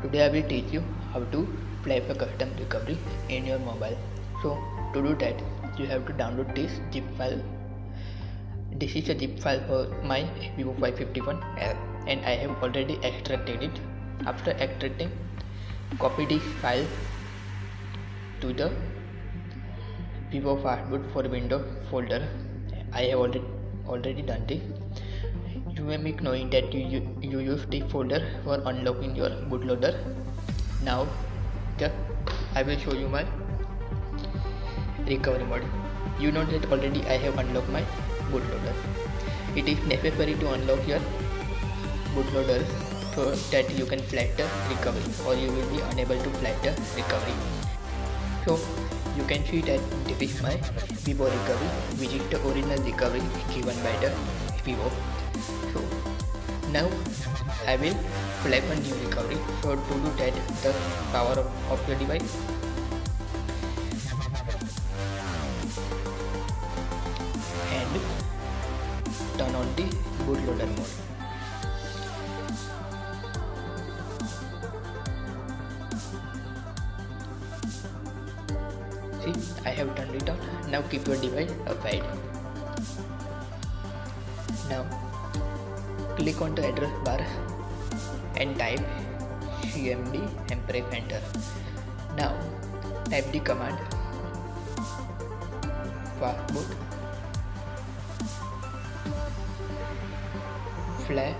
Today I will teach you how to play for custom recovery in your mobile. So to do that, you have to download this zip file. This is a zip file for my Vivo Y51l and I have already extracted it. After extracting, copy this file to the Vivo Fastboot for Windows folder. I have already done this. You may be knowing that you use this folder for unlocking your bootloader. Now I will show you my recovery mode. You know that already I have unlocked my bootloader. It is necessary to unlock your bootloader so that you can flag the recovery, or you will be unable to flag the recovery. So you can see that this is my Vivo recovery, which is the original recovery given by the Vivo. So now I will flag a new recovery. So to do that, the power of your device, and turn on the bootloader mode. See, I have turned it on. Now keep your device aside. Now click on the address bar and type cmd and press enter. Now type the command fastboot flag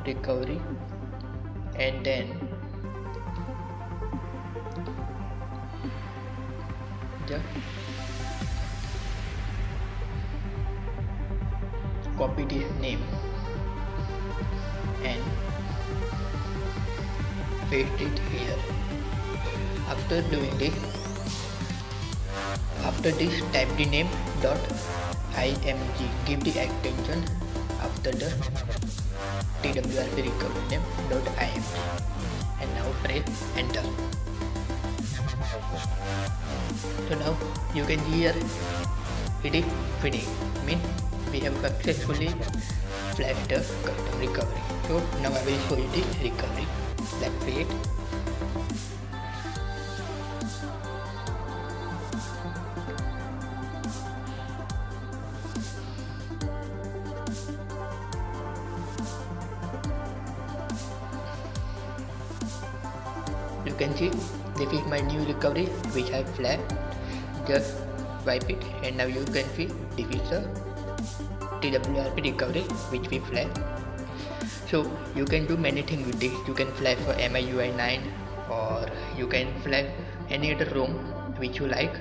recovery and then just copy this name and paste it here. After doing this, type the name .img, give the extension after the twrp recovery name .img, and now press enter. So now you can see here it is finished, means we have successfully flagged the custom recovery. So now I will show you the recovery. Let's see it. You can see this is my new recovery which I flagged. Just wipe it and now you can see this is a twrp recovery which we flag. So you can do many things with this. You can flag for MIUI 9, or you can flag any other ROM which you like.